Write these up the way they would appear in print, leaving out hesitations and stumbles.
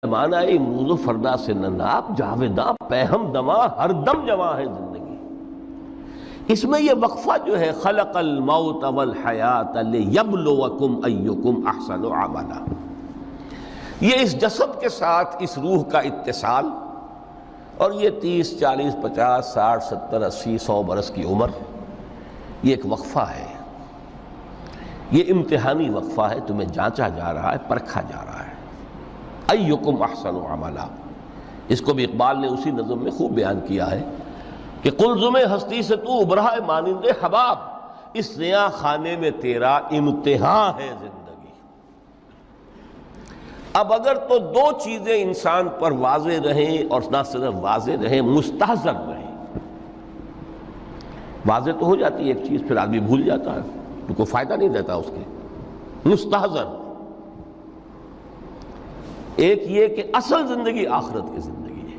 معنی امروز و فردا سے نناب جاویداں پہم دماں ہر دم جواں ہے زندگی۔ اس میں یہ وقفہ جو ہے خلق الموت والحیات لیبلوکم ایکم احسن عملا، یہ اس جسد کے ساتھ اس روح کا اتصال، اور یہ 30 40 50 60 70 80 100 برس کی عمر، یہ ایک وقفہ ہے، یہ امتحانی وقفہ ہے، تمہیں جانچا جا رہا ہے، پرکھا جا رہا ہے۔ ایکم احسن عملا، اس کو بھی اقبال نے اسی نظم میں خوب بیان کیا ہے کہ قلزم ہستی سے تو ابھرا ہے مانند حباب، اس نیا خانے میں تیرا امتحان ہے زندگی۔ اب اگر تو دو چیزیں انسان پر واضح رہیں، اور نہ صرف واضح رہیں، مستحضر رہیں۔ واضح تو ہو جاتی ہے ایک چیز، پھر آدمی بھول جاتا ہے، تو کوئی فائدہ نہیں دیتا اس کے۔ مستحضر ایک یہ کہ اصل زندگی آخرت کی زندگی ہے،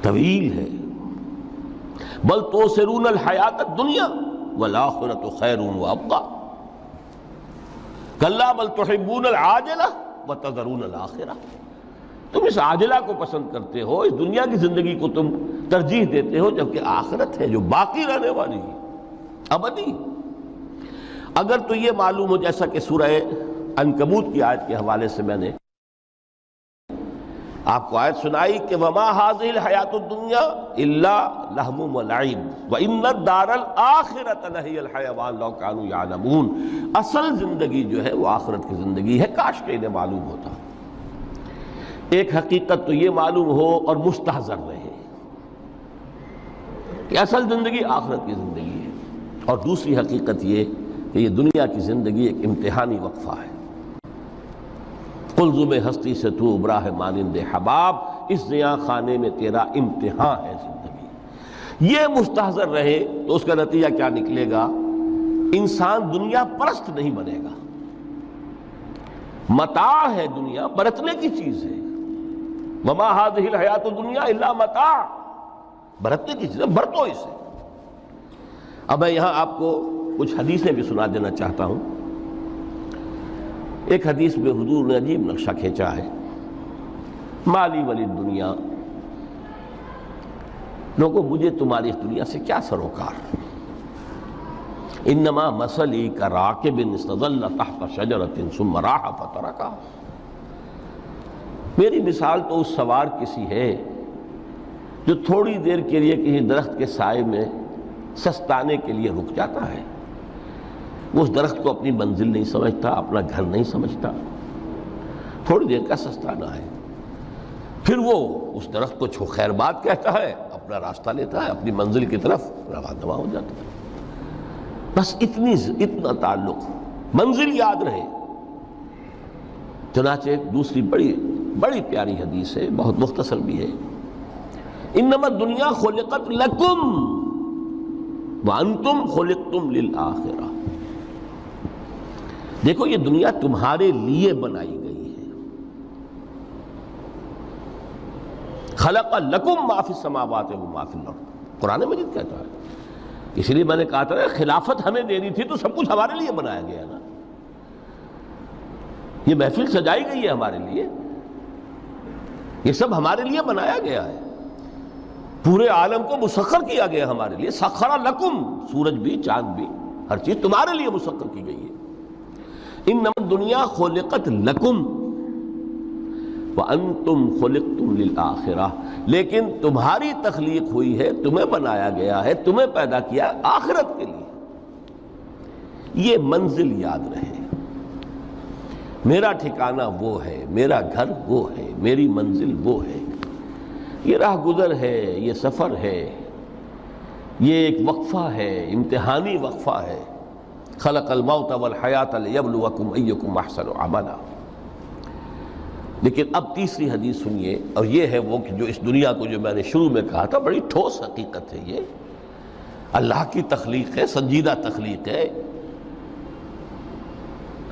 طویل ہے۔ بل توثرون الحیات الدنیا والآخرۃ خیر وابقیٰ، کلا بل تحبون العاجلہ وتذرون الآخرہ، تم اس عاجلہ کو پسند کرتے ہو، اس دنیا کی زندگی کو تم ترجیح دیتے ہو، جبکہ آخرت ہے جو باقی رہنے والی ہے، ابدی۔ اگر تو یہ معلوم ہو، جیسا کہ سورہ عنکبوت کی آیت کے حوالے سے میں نے آپ کو آیت سنائی کہ وما هذه الحیات الدنیا الا لہو ولعب وان الدار الاخرۃ لہی الحیوان لو کانوا یعلمون، اصل زندگی جو ہے وہ آخرت کی زندگی ہے، کاش کہ انہیں معلوم ہوتا۔ ایک حقیقت تو یہ معلوم ہو اور مستحضر رہے کہ اصل زندگی آخرت کی زندگی ہے، اور دوسری حقیقت یہ کہ یہ دنیا کی زندگی ایک امتحانی وقفہ ہے۔ قلزم ہستی سے تو ابھرا ہے مانند حباب، اس نیا خانے میں تیرا امتحان ہے زندگی۔ یہ مستحضر رہے تو اس کا نتیجہ کیا نکلے گا؟ انسان دنیا پرست نہیں بنے گا۔ متاع ہے دنیا، برتنے کی چیز ہے۔ وما هذه الحیات الدنیا الا متاع، برتنے کی چیز ہے، برتو اسے۔ اب میں یہاں آپ کو کچھ حدیثیں بھی سنا دینا چاہتا ہوں۔ ایک حدیث میں حضور نے عجیب نقشہ کھینچا ہے، مالی ولی دنیا، لوگوں مجھے تمہاری اس دنیا سے کیا سروکار؟ انما مثلی کراکب استظل تحت شجرۃ ثم راح فترکھا، میری مثال تو اس سوار کسی ہے جو تھوڑی دیر کے لیے کسی درخت کے سائے میں سستانے کے لیے رک جاتا ہے۔ وہ اس درخت کو اپنی منزل نہیں سمجھتا، اپنا گھر نہیں سمجھتا، تھوڑی دیر کا سستانا ہے، پھر وہ اس درخت کو چھو خیر بات کہتا ہے، اپنا راستہ لیتا ہے، اپنی منزل کی طرف رواں ہو جاتا ہے۔ بس اتنا تعلق، منزل یاد رہے۔ چنانچہ ایک دوسری بڑی پیاری حدیث ہے، بہت مختصر بھی ہے، انما الدنیا خلقت لکم وانتم خلقتم للآخرہ، دیکھو یہ دنیا تمہارے لیے بنائی گئی ہے۔ خلق لکم ما فی السماوات و ما فی الارض، قرآن مجید کہتا ہے۔ اس لیے میں نے کہا تھا خلافت ہمیں دینی تھی تو سب کچھ ہمارے لیے بنایا گیا نا، یہ محفل سجائی گئی ہے ہمارے لیے، یہ سب ہمارے لیے بنایا گیا ہے، پورے عالم کو مسخر کیا گیا ہمارے لیے۔ سخر لکم، سورج بھی چاند بھی ہر چیز تمہارے لیے مسخر کی گئی ہے۔ انما الدنیا خلقت لکم وانتم خلقتم للآخرہ، لیکن تمہاری تخلیق ہوئی ہے، تمہیں بنایا گیا ہے، تمہیں پیدا کیا آخرت کے لیے۔ یہ منزل یاد رہے، میرا ٹھکانہ وہ ہے، میرا گھر وہ ہے، میری منزل وہ ہے، یہ راہ گزر ہے، یہ سفر ہے، یہ ایک وقفہ ہے، امتحانی وقفہ ہے۔ خلق الموت والحیات لیبلوکم ایکم احسن عملا۔ لیکن اب تیسری حدیث سنیے، اور یہ ہے وہ کہ جو اس دنیا کو، جو میں نے شروع میں کہا تھا، بڑی ٹھوس حقیقت ہے، یہ اللہ کی تخلیق ہے، سنجیدہ تخلیق ہے،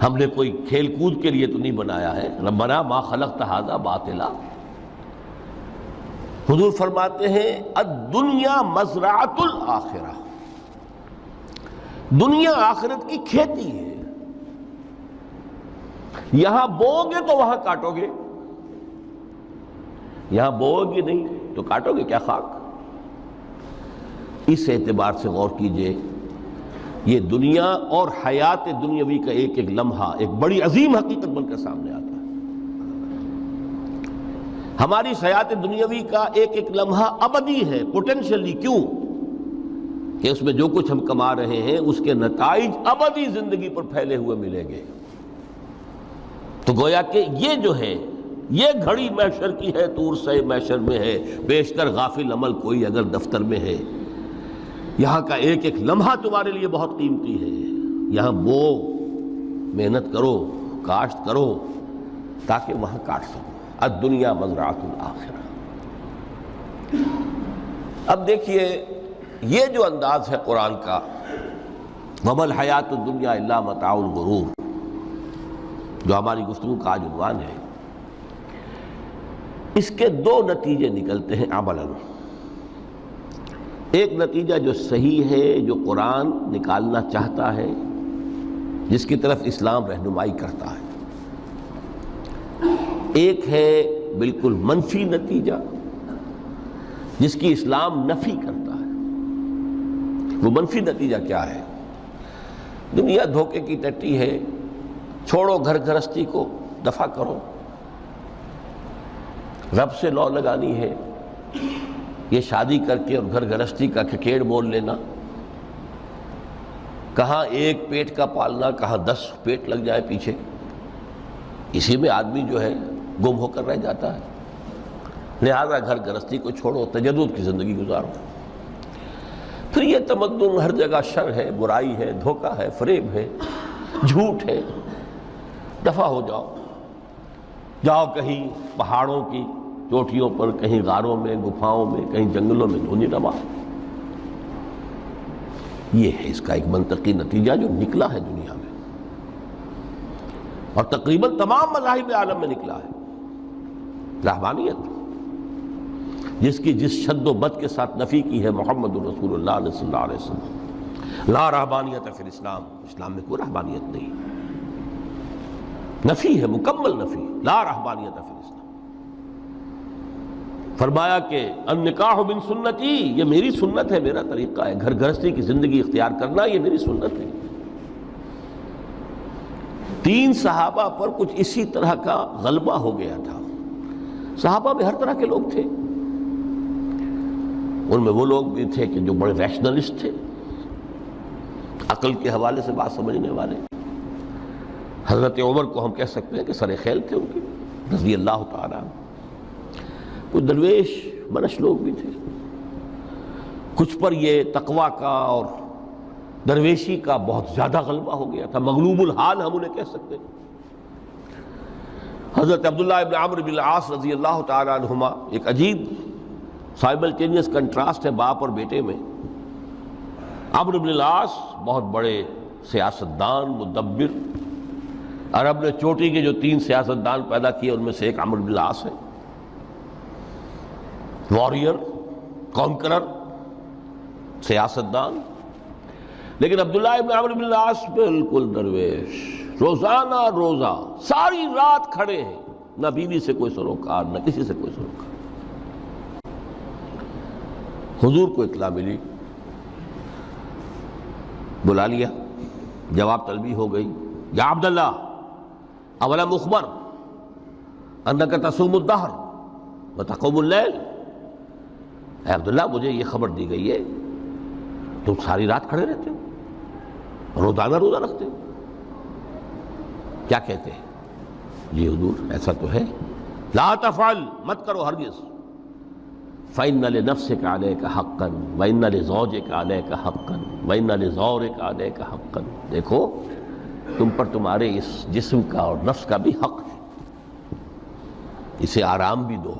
ہم نے کوئی کھیل کود کے لیے تو نہیں بنایا ہے۔ ربنا ما خلقت ھذا باطلا، حضور فرماتے ہیں الدنیا مزرعۃ الآخرہ، دنیا آخرت کی کھیتی ہے، یہاں بو گے تو وہاں کاٹو گے، یہاں بوؤ گے نہیں تو کاٹو گے کیا خاک؟ اس اعتبار سے غور کیجئے، یہ دنیا اور حیات دنیاوی کا ایک ایک لمحہ ایک بڑی عظیم حقیقت بن کر سامنے آتا ہے۔ ہماری حیات دنیاوی کا ایک ایک لمحہ ابدی ہے پوٹینشلی، کیوں کہ اس میں جو کچھ ہم کما رہے ہیں اس کے نتائج ابدی زندگی پر پھیلے ہوئے ملیں گے۔ تو گویا کہ یہ جو ہے یہ گھڑی محشر کی ہے، طور سے محشر میں ہے، بیشتر غافل عمل کوئی اگر دفتر میں ہے، یہاں کا ایک ایک لمحہ تمہارے لیے بہت قیمتی ہے۔ یہاں بو محنت کرو، کاشت کرو تاکہ وہاں کاٹ سکو۔ الدنیا مزرعۃ الآخرہ۔ اب دیکھیے یہ جو انداز ہے قرآن کا، وَمَا الْحَيَاةُ الدُّنْيَا إِلَّا مَتَاعُ الْغُرُورِ، جو ہماری گفتگو کا آج عنوان ہے، اس کے دو نتیجے نکلتے ہیں عملاً۔ ایک نتیجہ جو صحیح ہے، جو قرآن نکالنا چاہتا ہے، جس کی طرف اسلام رہنمائی کرتا ہے۔ ایک ہے بالکل منفی نتیجہ جس کی اسلام نفی کرتا ہے۔ وہ منفی نتیجہ کیا ہے؟ دنیا دھوکے کی ٹٹی ہے، چھوڑو گھر گھرستی کو، دفع کرو، رب سے لو لگانی ہے۔ یہ شادی کر کے اور گھر گھرستی کا کھکیڑ مول لینا، کہاں ایک پیٹ کا پالنا، کہاں 10 پیٹ لگ جائے پیچھے، اسی میں آدمی جو ہے گم ہو کر رہ جاتا ہے۔ لہذا گھر گھرستی کو چھوڑو، تجدد کی زندگی گزارو۔ پھر یہ تمدن ہر جگہ شر ہے، برائی ہے، دھوکہ ہے، فریب ہے، جھوٹ ہے، دفع ہو جاؤ۔ جاؤ کہیں پہاڑوں کی چوٹیوں پر، کہیں غاروں میں، گپھاؤں میں، کہیں جنگلوں میں دھونی روا۔ یہ ہے اس کا ایک منطقی نتیجہ جو نکلا ہے دنیا میں، اور تقریباً تمام مذاہب عالم میں نکلا ہے۔ رہبانیت جس کی جس شد و بد کے ساتھ نفی کی ہے محمد رسول اللہ صلی اللہ علیہ وسلم، لا رہبانیت فی الاسلام، اسلام میں کوئی رہبانیت نہیں، نفی ہے، مکمل نفی، لا رہبانیت فی الاسلام۔ فرمایا کہ النکاح من سنتی، یہ میری سنت ہے، میرا طریقہ ہے، گھر گھرستی کی زندگی اختیار کرنا یہ میری سنت ہے۔ 3 صحابہ پر کچھ اسی طرح کا غلبہ ہو گیا تھا۔ صحابہ میں ہر طرح کے لوگ تھے، ان میں وہ لوگ بھی تھے کہ جو بڑے ریشنلسٹ تھے، عقل کے حوالے سے بات سمجھنے والے۔ حضرت عمر کو ہم کہہ سکتے ہیں کہ سر خیل تھے ان کی رضی اللہ تعالیٰ عنہ۔ کچھ درویش منش لوگ بھی تھے، کچھ پر یہ تقویٰ کا اور درویشی کا بہت زیادہ غلبہ ہو گیا تھا، مغلوب الحال ہم انہیں کہہ سکتے ہیں۔ حضرت عبداللہ ابن عمرو بن العاص رضی اللہ تعالیٰ عنہما، ایک عجیب سائملٹینیس کنٹراسٹ ہے باپ اور بیٹے میں۔ عمرو بن العاص بہت بڑے سیاستدان، مدبر، عرب نے چوٹی کے جو 3 سیاستدان پیدا کیے ان میں سے ایک عمرو بن العاص ہے، واریر، کانکرر، سیاستدان۔ لیکن عبداللہ ابن عمرو بن العاص بالکل درویش، روزانہ روزہ ساری رات کھڑے ہیں، نہ بیوی سے کوئی سروکار، نہ کسی سے کوئی سروکار۔ حضور کو اطلاع ملی، بلا لیا، جواب طلبی ہو گئی، یا عبداللہ اولم اخبر انک تصوم الدہر وتقوم اللیل، اے عبداللہ مجھے یہ خبر دی گئی ہے تم ساری رات کھڑے رہتے ہو، روزانہ روزہ رکھتے ہو، کیا کہتے ہیں؟ جی حضور ایسا تو ہے۔ لا تفعل، مت کرو ہرگز۔ فإن لنفسك عليك حقا وإن لزوجك عليك حقا وإن لزورك عليك حقا، دیکھو تم پر تمہارے اس جسم کا اور نفس کا بھی حق ہے، اسے آرام بھی دو،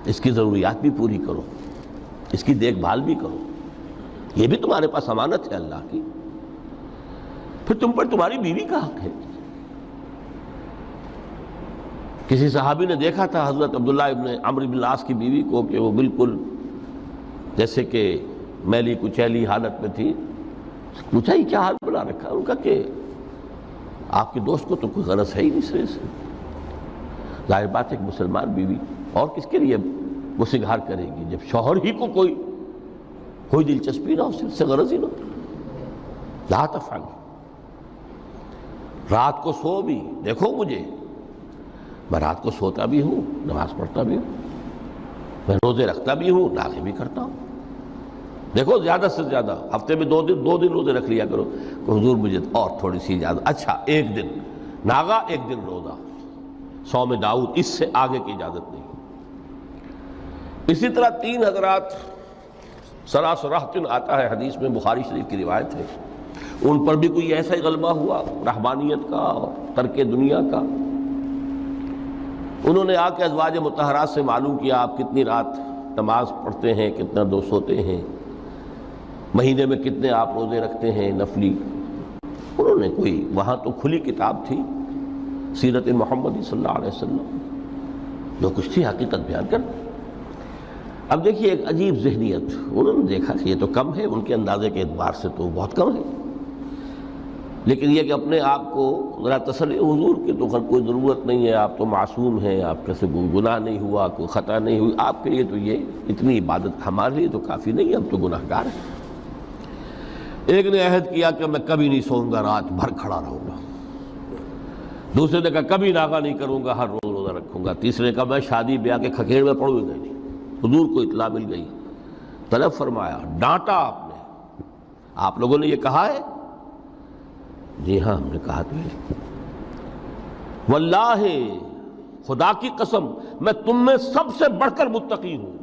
اس کی ضروریات بھی پوری کرو، اس کی دیکھ بھال بھی کرو، یہ بھی تمہارے پاس امانت ہے اللہ کی۔ پھر تم پر تمہاری بیوی کا حق ہے۔ کسی صحابی نے دیکھا تھا حضرت عبداللہ ابن عمرو بن العاص کی بیوی کو کہ وہ بالکل جیسے کہ میلی کچیلی حالت میں تھی۔ پوچھا ہی کیا حال بنا رکھا؟ ان کا کہ آپ کے دوست کو تو کوئی غرض ہے ہی نہیں سرے سے، ظاہر بات ہے کہ مسلمان بیوی اور کس کے لیے وہ سنگھار کرے گی جب شوہر ہی کو کوئی دلچسپی نہ ہو، اس سے غرض ہی نہ ہو۔ لا تفعل، رات کو سو بھی، دیکھو مجھے میں رات کو سوتا بھی ہوں، نماز پڑھتا بھی ہوں، میں روزے رکھتا بھی ہوں، ناغے بھی کرتا ہوں۔ دیکھو زیادہ سے زیادہ ہفتے میں دو دن روزے رکھ لیا کرو کہ حضور مجھے اور تھوڑی سی اجازت، اچھا ایک دن ناغا ایک دن روزہ، صوم داؤد، اس سے آگے کی اجازت نہیں۔ اسی طرح 3 حضرات سراسراہتن آتا ہے حدیث میں، بخاری شریف کی روایت ہے، ان پر بھی کوئی ایسا ہی غلبہ ہوا رہبانیت کا اور ترک دنیا کا۔ انہوں نے آ کے ازواج مطہرات سے معلوم کیا آپ کتنی رات نماز پڑھتے ہیں، کتنا دو سوتے ہیں، مہینے میں کتنے آپ روزے رکھتے ہیں نفلی۔ انہوں نے کوئی، وہاں تو کھلی کتاب تھی سیرت محمدی صلی اللہ علیہ وسلم، جو کچھ تھی حقیقت بیان کر۔ اب دیکھیے ایک عجیب ذہنیت، انہوں نے دیکھا کہ یہ تو کم ہے، ان کے اندازے کے اعتبار سے تو بہت کم ہے، لیکن یہ کہ اپنے آپ کو ذرا تسلی، حضور کی تو کوئی ضرورت نہیں ہے، آپ تو معصوم ہیں، آپ کے سے کوئی گناہ نہیں ہوا، کوئی خطا نہیں ہوئی، آپ کے لیے تو یہ اتنی عبادت ہمارے لیے تو کافی نہیں ہے، ہم تو گناہ گار ہیں۔ ایک نے عہد کیا کہ میں کبھی نہیں سوؤں گا، رات بھر کھڑا رہوں گا۔ دوسرے نے کہا کبھی ناغا نہیں کروں گا، ہر روز روزہ رکھوں گا۔ تیسرے نے کہا میں شادی بیاہ کے کھکیڑ میں پڑوں گا نہیں۔ حضور کو اطلاع مل گئی، طلب فرمایا، ڈانٹا آپ نے، آپ لوگوں نے یہ کہا ہے؟ جی ہاں ہم نے کہا تو ہے۔ واللہ، خدا کی قسم، میں تم میں سب سے بڑھ کر متقی ہوں،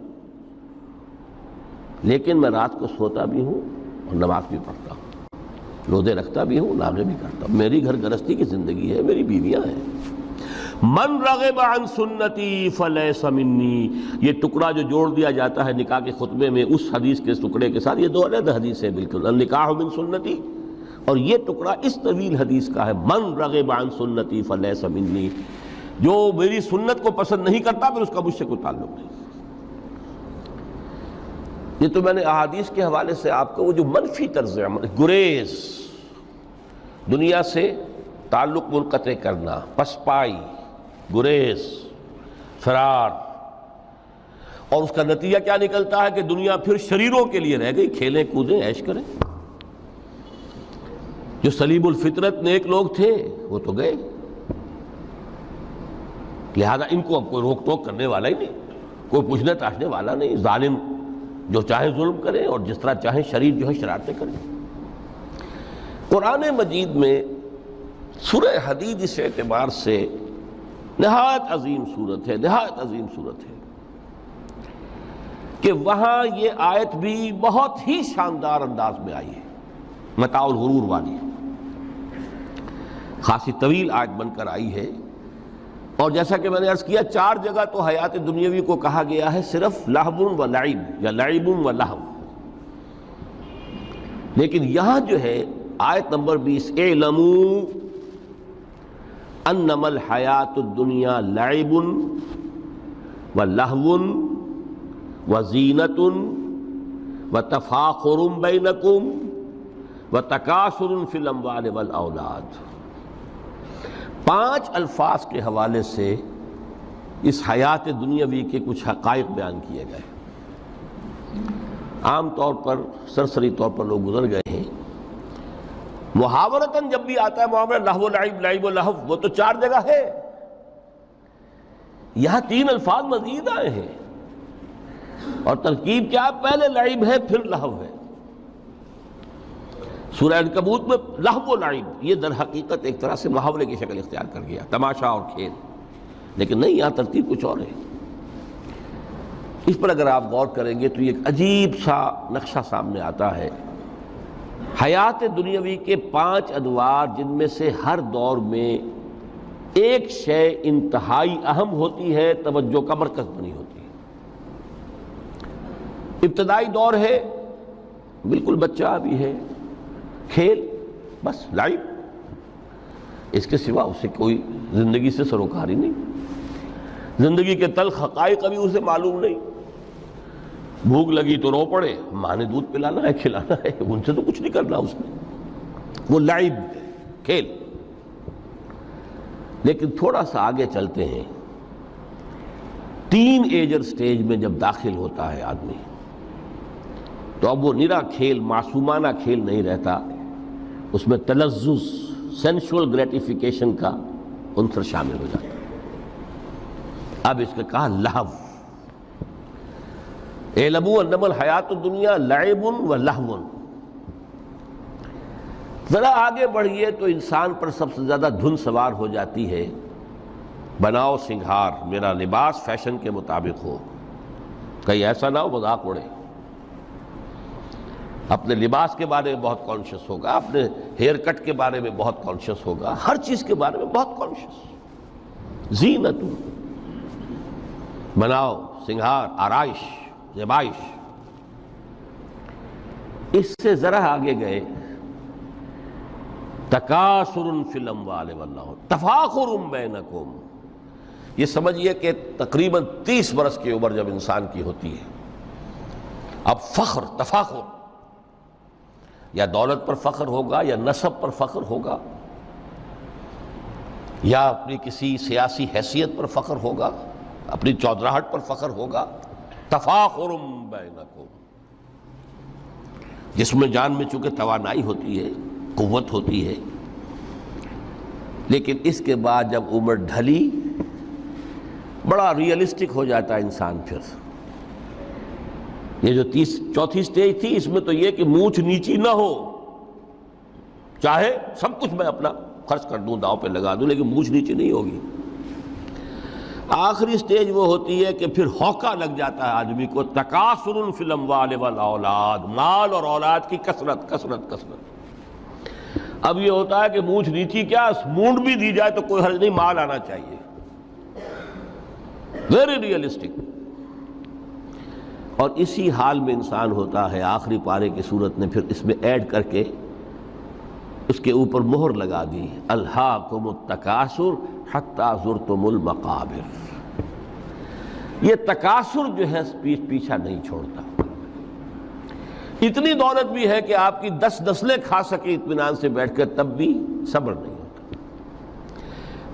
لیکن میں رات کو سوتا بھی ہوں اور نماز بھی پڑھتا ہوں، روزے رکھتا بھی ہوں، ناغے بھی کرتا ہوں، میری گھر گرستی کی زندگی ہے، میری بیویاں ہیں۔ من رغب عن سنتی فلیس منی، یہ ٹکڑا جو جوڑ دیا جاتا ہے نکاح کے خطبے میں اس حدیث کے ٹکڑے کے ساتھ، یہ 2 علیحدہ حدیث ہے بالکل، النکاح من سنتی، اور یہ ٹکڑا اس طویل حدیث کا ہے، من رغب عن سنتی فلیس منی، جو میری سنت کو پسند نہیں کرتا پھر اس کا مجھ سے کوئی تعلق نہیں۔ یہ تو میں نے احادیث کے حوالے سے آپ کو وہ جو منفی طرز عمل، گریز، دنیا سے تعلق منقطع کرنا، پسپائی، گریز، فرار، اور اس کا نتیجہ کیا نکلتا ہے کہ دنیا پھر شریروں کے لیے رہ گئی، کھیلیں کودیں عیش کریں۔ جو سلیم الفطرت نیک لوگ تھے وہ تو گئے، لہذا ان کو اب کوئی روک ٹوک کرنے والا ہی نہیں، کوئی پوچھنے تاشنے والا نہیں، ظالم جو چاہے ظلم کریں اور جس طرح چاہیں شریر جو ہے شرارتیں کریں۔ قرآن مجید میں سورہ حدید اس اعتبار سے نہایت عظیم صورت ہے، نہایت عظیم صورت ہے کہ وہاں یہ آیت بھی بہت ہی شاندار انداز میں آئی ہے، متاع الغرور والی، خاصی طویل آیت بن کر آئی ہے، اور جیسا کہ میں نے عرض کیا 4 جگہ تو حیات دنیاوی کو کہا گیا ہے صرف لہو و لعب یا لعب و لہو، لیکن یہاں جو ہے آیت نمبر 20، اعلموا انما الحیات الدنیا لعب و لہو و زینت و تفاخر بینکم و تکاثر فی الاموال والاولاد۔ 5 الفاظ کے حوالے سے اس حیات دنیاوی کے کچھ حقائق بیان کیے گئے، عام طور پر سرسری طور پر لوگ گزر گئے ہیں۔ محاورتاً جب بھی آتا ہے معاملہ لہو و لعب، لعب و لہو، وہ تو 4 جگہ ہے، یہاں 3 الفاظ مزید آئے ہیں، اور ترکیب کیا؟ پہلے لعب ہے پھر لہو ہے۔ سورہ عنکبوت میں لہو و لعب یہ در حقیقت ایک طرح سے محاورے کی شکل اختیار کر گیا، تماشا اور کھیل، لیکن نہیں، یہاں ترتیب کچھ اور ہے۔ اس پر اگر آپ غور کریں گے تو یہ ایک عجیب سا نقشہ سامنے آتا ہے، حیات دنیاوی کے 5 ادوار، جن میں سے ہر دور میں ایک شے انتہائی اہم ہوتی ہے، توجہ کا مرکز بنی ہوتی ہے۔ ابتدائی دور ہے، بالکل بچہ بھی ہے، کھیل، بس لعب، اس کے سوا اسے کوئی زندگی سے سروکار ہی نہیں، زندگی کے تلخ حقائق ابھی اسے معلوم نہیں، بھوک لگی تو رو پڑے، ماں نے دودھ پلانا ہے، کھلانا ہے، ان سے تو کچھ نہیں کرنا اس نے، وہ لعب، کھیل۔ لیکن تھوڑا سا آگے چلتے ہیں ٹین ایجر سٹیج میں جب داخل ہوتا ہے آدمی تو اب وہ نرا کھیل، معصومانہ کھیل نہیں رہتا، اس میں تلذذ، سینشول گریٹیفیکیشن کا عنصر شامل ہو جاتا ہے۔ اب اس نے کہا لہو، اعلموا انما الحیات الدنیا لعب و لہو۔ ذرا آگے بڑھیے تو انسان پر سب سے زیادہ دھن سوار ہو جاتی ہے، بناؤ سنگھار، میرا لباس فیشن کے مطابق ہو، کہیں ایسا نہ ہو مذاق اڑے۔ اپنے لباس کے بارے میں بہت کانشیس ہوگا، اپنے ہیئر کٹ کے بارے میں بہت کانشیس ہوگا، ہر چیز کے بارے میں بہت کانشیس۔ زینت، بناؤ سنگھار، آرائش، زیبائش۔ اس سے ذرا آگے گئے، تکاثر فی الاموال والاولاد، تفاخر بینکم۔ یہ سمجھیے کہ تقریباً 30 برس کی عمر جب انسان کی ہوتی ہے، اب فخر، تفاخر، یا دولت پر فخر ہوگا، یا نسب پر فخر ہوگا، یا اپنی کسی سیاسی حیثیت پر فخر ہوگا، اپنی چودراہٹ پر فخر ہوگا۔ تفاخر بینکم، جس میں جان میں چونکہ توانائی ہوتی ہے، قوت ہوتی ہے، لیکن اس کے بعد جب عمر ڈھلی بڑا ریئلسٹک ہو جاتا ہے انسان۔ پھر یہ جو چوتھی سٹیج تھی، اس میں تو یہ کہ مونچھ نیچی نہ ہو، چاہے سب کچھ میں اپنا خرچ کر دوں، داؤ پہ لگا دوں، لیکن مونچھ نیچی نہیں ہوگی۔ آخری سٹیج وہ ہوتی ہے کہ پھر ہوکا لگ جاتا ہے آدمی کو، تکاثر فی الاموال والاولاد، مال اور اولاد کی کثرت کثرت کثرت۔ اب یہ ہوتا ہے کہ مونچھ نیچی کیا، مونڈ بھی دی جائے تو کوئی حرج نہیں، مال آنا چاہیے، ویری ریئلسٹک۔ اور اسی حال میں انسان ہوتا ہے۔ آخری پارے کی صورت نے پھر اس میں ایڈ کر کے اس کے اوپر مہر لگا دی، الہاکم التکاثر حتی زرتم المقابر۔ یہ تکاثر جو ہے پیچھا نہیں چھوڑتا۔ اتنی دولت بھی ہے کہ آپ کی 10 نسلیں کھا سکے اطمینان سے بیٹھ کر، تب بھی صبر نہیں ہوتا۔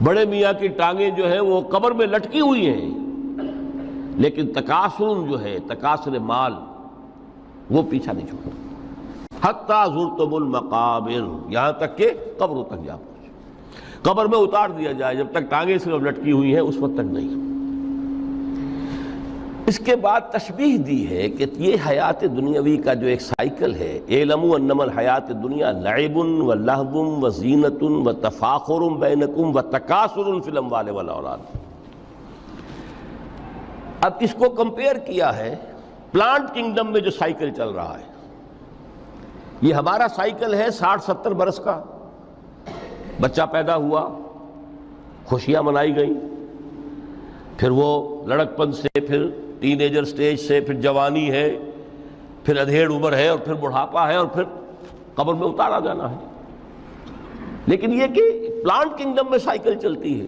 بڑے میاں کی ٹانگیں جو ہیں وہ قبر میں لٹکی ہوئی ہیں، لیکن تکاثر جو ہے، تکاثر مال، وہ پیچھا نہیں چھوڑتا۔ حتی زرتم المقابر، یہاں تک کہ قبروں تک جا پہنچے، قبر میں اتار دیا جائے، جب تک ٹانگیں صرف لٹکی ہوئی ہیں اس وقت تک نہیں۔ اس کے بعد تشبیہ دی ہے کہ یہ حیات دنیاوی کا جو ایک سائیکل ہے، اعلموا انما الحیات الدنیا لعب و لہو و زینت و تفاخر بینکم و تکاثر فی الاموال والاولاد۔ اب اس کو کمپیئر کیا ہے پلانٹ کنگڈم میں جو سائیکل چل رہا ہے۔ یہ ہمارا سائیکل ہے 60-70 برس کا، بچہ پیدا ہوا، خوشیاں منائی گئیں، پھر وہ لڑکپن سے، پھر ٹین ایجر سٹیج سے، پھر جوانی ہے، پھر ادھیڑ عمر ہے، اور پھر بڑھاپا ہے، اور پھر قبر میں اتارا جانا ہے۔ لیکن یہ کہ پلانٹ کنگڈم میں سائیکل چلتی ہے،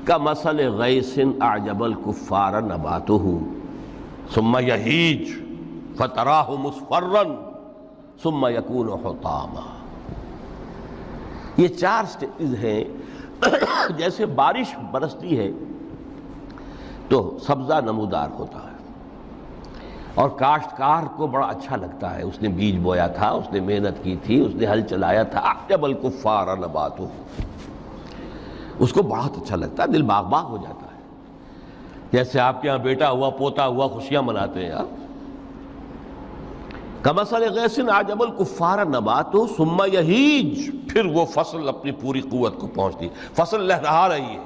کمثل غیث اعجب الکفار نباتہ ثم یہیج فتراہ مصفرا ثم یکون حطاما۔ یہ 4 سٹیج ہیں۔ جیسے بارش برستی ہے تو سبزہ نمودار ہوتا ہے، اور کاشتکار کو بڑا اچھا لگتا ہے، اس نے بیج بویا تھا، اس نے محنت کی تھی، اس نے ہل چلایا تھا، اعجب الکفار نباتہ، اس کو بہت اچھا لگتا ہے، دل باغ باغ ہو جاتا ہے۔ جیسے آپ کے ہاں بیٹا ہوا، پوتا ہوا، خوشیاں مناتے ہیں آپ۔ کمثل غیث اعجب الکفار نباتہ ثم یہیج، پھر وہ فصل اپنی پوری قوت کو پہنچتی، فصل لہرا رہی ہے،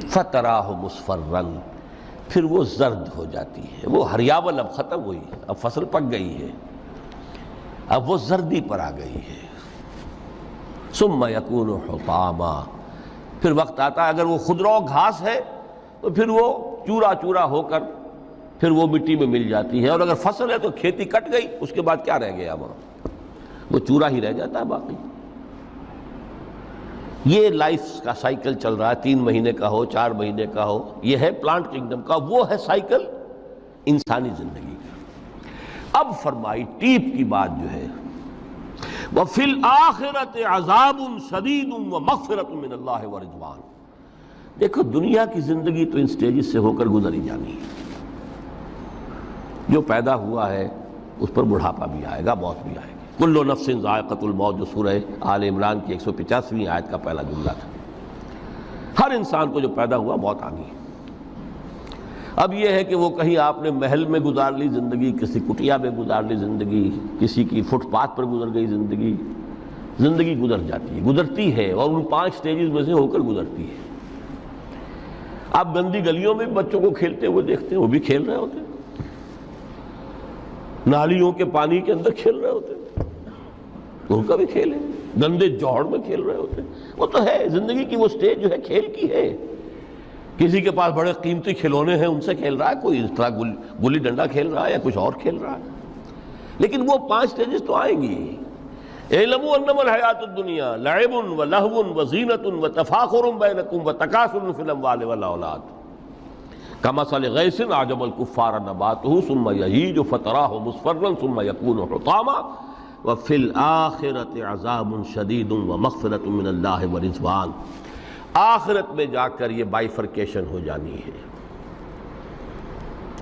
فتراہ مصفرا، پھر وہ زرد ہو جاتی ہے، وہ ہریاول اب ختم ہوئی، اب فصل پک گئی ہے، اب وہ زردی پر آ گئی ہے۔ ثم یکون حطاما، پھر وقت آتا ہے، اگر وہ خضرو گھاس ہے تو پھر وہ چورا چورا ہو کر پھر وہ مٹی میں مل جاتی ہے، اور اگر فصل ہے تو کھیتی کٹ گئی، اس کے بعد کیا رہ گیا وہاں، وہ چورا ہی رہ جاتا ہے باقی۔ یہ لائف کا سائیکل چل رہا ہے، 3 مہینے کا ہو، 4 مہینے کا ہو، یہ ہے پلانٹ کنگڈم کا، وہ ہے سائیکل انسانی زندگی کا۔ اب فرمائی ٹیپ کی بات جو ہے، وَفِي الْآخِرَةِ عَذَابٌ شَدِيدٌ وَمَغْفِرَةٌ مِّنَ اللَّهِ وَرِضْوَانٌ۔ دیکھو دنیا کی زندگی تو ان سٹیجز سے ہو کر گزری جانی ہے. جو پیدا ہوا ہے اس پر بڑھاپا بھی آئے گا، موت بھی آئے گی. کل نفس ذائقۃ الموت جو سورہ آل عمران کی 185ویں آیت کا پہلا جملہ تھا. ہر انسان کو جو پیدا ہوا موت آنی ہے. اب یہ ہے کہ وہ کہیں آپ نے محل میں گزار لی زندگی، کسی کٹیا میں گزار لی زندگی، کسی کی فٹ پاتھ پر گزر گئی زندگی. زندگی گزر جاتی ہے، گزرتی ہے، اور ان 5 سٹیجز میں سے ہو کر گزرتی ہے. آپ گندی گلیوں میں بچوں کو کھیلتے ہوئے دیکھتے ہیں، وہ بھی کھیل رہے ہوتے ہیں. نالیوں کے پانی کے اندر کھیل رہے ہوتے ہیں، ان کا بھی کھیل ہے. گندے جوہڑ میں کھیل رہے ہوتے ہیں. وہ تو ہے زندگی کی وہ سٹیج جو ہے کھیل کی ہے. کسی کے پاس بڑے قیمتی کھلونے ہیں، ان سے کھیل رہا ہے، کوئی اس طرح گلی ڈنڈا کھیل رہا ہے یا کچھ اور کھیل رہا ہے. لیکن وہ 5 سٹیجز تو آئیں گی. اعلموا انما الحیات الدنیا لعب ولہو وزینۃ وتفاخر بینکم وتکاثر فی الاموال والاولاد کمثل غیث اعجب الکفار نباتہ ثم یہیج فتراہ مصفرا ثم یکون حطاما وفی الآخرۃ عذاب شدید ومغفرۃ من اللہ ورضوان. آخرت میں جا کر یہ بائیفرکیشن ہو جانی ہے،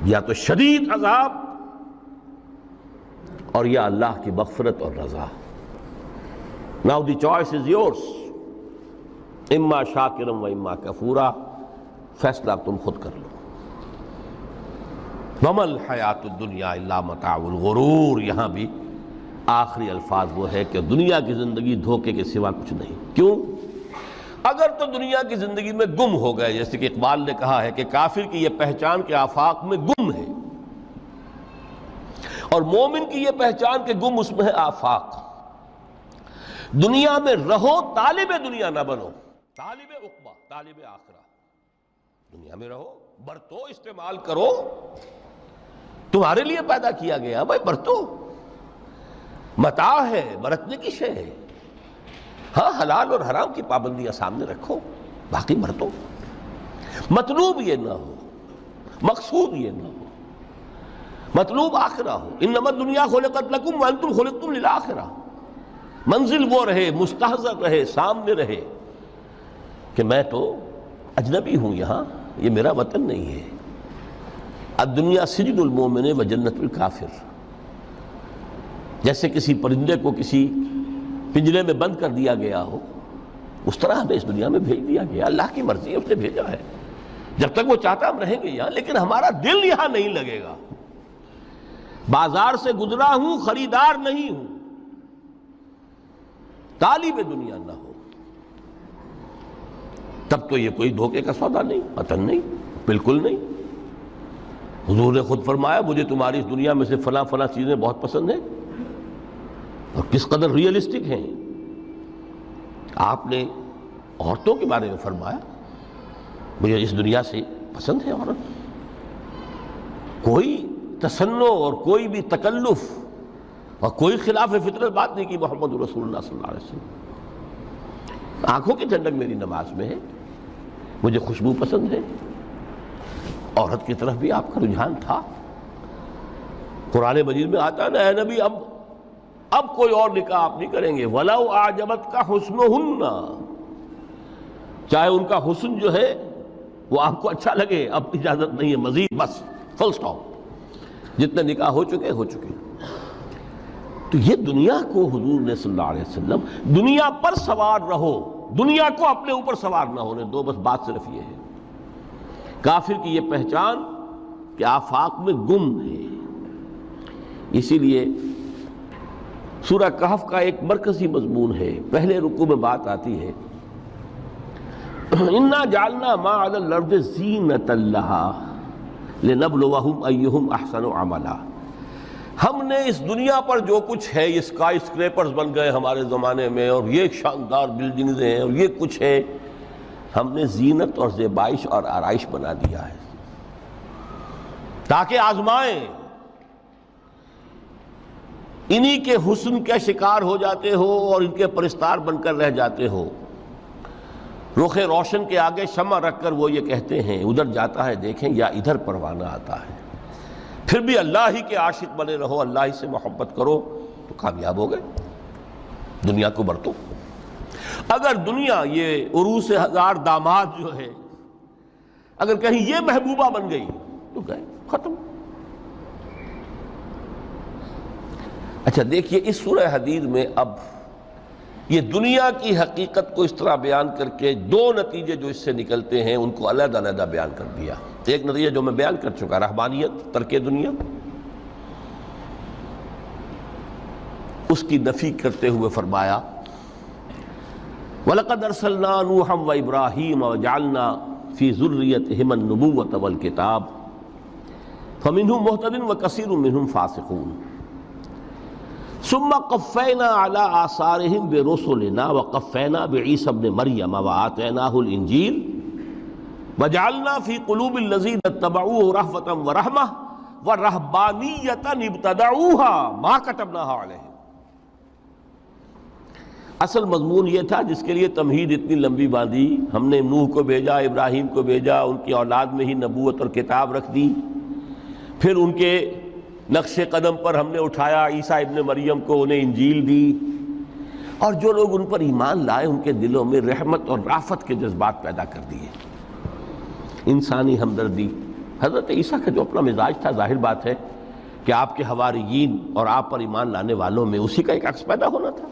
یا تو شدید عذاب اور یا اللہ کی مغفرت اور رضا. Now the choice is yours. اما شاکرا و اما کفورا. فیصلہ تم خود کر لو. وما الحیات الدنیا الا متاع الغرور. یہاں بھی آخری الفاظ وہ ہے کہ دنیا کی زندگی دھوکے کے سوا کچھ نہیں. کیوں؟ اگر تو دنیا کی زندگی میں گم ہو گئے، جیسے کہ اقبال نے کہا ہے کہ کافر کی یہ پہچان کے آفاق میں گم ہے، اور مومن کی یہ پہچان کہ گم اس میں ہے آفاق. دنیا میں رہو، طالب دنیا نہ بنو، طالب عقبہ، طالب آخرہ. دنیا میں رہو، برتو، استعمال کرو، تمہارے لیے پیدا کیا گیا بھائی، برتو. متاع ہے، برتنے کی شے ہے. ہاں حلال اور حرام کی پابندیاں سامنے رکھو، باقی برتو. مطلوب یہ نہ ہو، مقصود یہ نہ ہو، مطلوب آخرہ ہو. انما الدنیا خلقت لکم وانتم خلقتم للآخرہ. منزل وہ رہے، مستحضر رہے، سامنے رہے کہ میں تو اجنبی ہوں، یہاں یہ میرا وطن نہیں ہے. الدنیا سجن المومن و جنت الکافر. جیسے کسی پرندے کو کسی پنجرے میں بند کر دیا گیا ہو، اس طرح ہمیں اس دنیا میں بھیج دیا گیا. اللہ کی مرضی ہے، اس نے بھیجا ہے. جب تک وہ چاہتا ہم رہیں گے یہاں، لیکن ہمارا دل یہاں نہیں لگے گا. بازار سے گزرا ہوں، خریدار نہیں ہوں. طالب دنیا نہ ہو تب تو یہ کوئی دھوکے کا سودا نہیں، وطن نہیں، بالکل نہیں. حضور نے خود فرمایا مجھے تمہاری اس دنیا میں سے فلاں فلاں چیزیں بہت پسند ہیں، اور کس قدر ریئلسٹک ہیں. آپ نے عورتوں کے بارے میں فرمایا مجھے اس دنیا سے پسند ہے عورت. کوئی تصنع اور کوئی بھی تکلف اور کوئی خلاف فطرت بات نہیں کی محمد رسول اللہ صلی اللہ علیہ وسلم. آنکھوں کی ٹھنڈک میری نماز میں ہے، مجھے خوشبو پسند ہے. عورت کی طرف بھی آپ کا رجحان تھا. قرآن مجید میں آتا ہے نا، اے نبی اب کوئی اور نکاح آپ نہیں کریں گے. وَلَوْ أَعْجَبَتْكَ حُسْنُهُنَّ. چاہے ان کا حسن جو ہے وہ آپ کو اچھا لگے، اب اجازت نہیں ہے مزید، بس فل سٹاپ. جتنے نکاح ہو چکے. تو یہ دنیا کو حضور نے صلی اللہ علیہ وسلم دنیا پر سوار رہو، دنیا کو اپنے اوپر سوار نہ ہونے دو. بس بات صرف یہ ہے. کافر کی یہ پہچان کہ آفاق میں گم ہے. اسی لیے سورہ کہف کا ایک مرکزی مضمون ہے. پہلے رکوع میں بات آتی ہے اِنَّا جَعَلْنَا مَا عَلَى الْأَرْضِ زِینَةً لَهَا لِنَبْلُوَهُمْ أَيُّهُمْ أَحْسَنُ عَمَلًا. ہم نے اس دنیا پر جو کچھ ہے، یہ اسکائی اسکریپرز بن گئے ہمارے زمانے میں، اور یہ شاندار بلڈنگز ہیں، اور یہ کچھ ہے، ہم نے زینت اور زیبائش اور آرائش بنا دیا ہے تاکہ آزمائیں. انہی کے حسن کے شکار ہو جاتے ہو اور ان کے پرستار بن کر رہ جاتے ہو. رخ روشن کے آگے شمع رکھ کر وہ یہ کہتے ہیں ادھر جاتا ہے دیکھیں یا ادھر پروانہ آتا ہے. پھر بھی اللہ ہی کے عاشق بنے رہو، اللہ ہی سے محبت کرو تو کامیاب ہو گئے. دنیا کو برتو. اگر دنیا یہ عروس ہزار داماد جو ہے اگر کہیں یہ محبوبہ بن گئی تو گئے، ختم۔ اچھا دیکھیے اس سورہ حدید میں اب یہ دنیا کی حقیقت کو اس طرح بیان کر کے دو نتیجے جو اس سے نکلتے ہیں ان کو علیحدہ علیحدہ بیان کر دیا۔ ایک نتیجہ جو میں بیان کر چکا، رہبانیت، ترک دنیا، اس کی نفی کرتے ہوئے فرمایا وَلَقَدْ أَرْسَلْنَا نُوحًا وَإِبْرَاهِيمَ وَجَعَلْنَا فِي ذُرِّيَّتِهِمَا النُّبُوَّةَ وَالْكِتَابَ فَمِنْهُمْ مُهْتَدٍ وَكَثِيرٌ مِّنْهُمْ فَاسِقُونَ ثُمَّ قَفَّيْنَا عَلَىٰ آثَارِهِمْ بِرُسُلِنَا وَقَفَّيْنَا بِعِيسَى ابْنِ مَرْيَمَ وَآتَيْنَاهُ الْإِنْجِيلَ وَجَعَلْنَا فِي قُلُوبِ الَّذِينَ اتَّبَعُوهُ رَأْفَةً وَرَحْمَةً وَرَهْبَانِيَّةً ابْتَدَعُوهَا مَا كَتَبْنَاهَا عَلَيْهِمْ۔ اصل مضمون یہ تھا جس کے لیے تمہید اتنی لمبی باندھی، ہم نے نوح کو بھیجا، ابراہیم کو بھیجا، ان کی اولاد میں ہی نبوت اور کتاب رکھ دی، پھر ان کے نقش قدم پر ہم نے اٹھایا عیسیٰ ابن مریم کو، انہیں انجیل دی، اور جو لوگ ان پر ایمان لائے ان کے دلوں میں رحمت اور رافت کے جذبات پیدا کر دیے، انسانی ہمدردی۔ حضرت عیسیٰ کا جو اپنا مزاج تھا، ظاہر بات ہے کہ آپ کے حواریین اور آپ پر ایمان لانے والوں میں اسی کا ایک عکس پیدا ہونا تھا،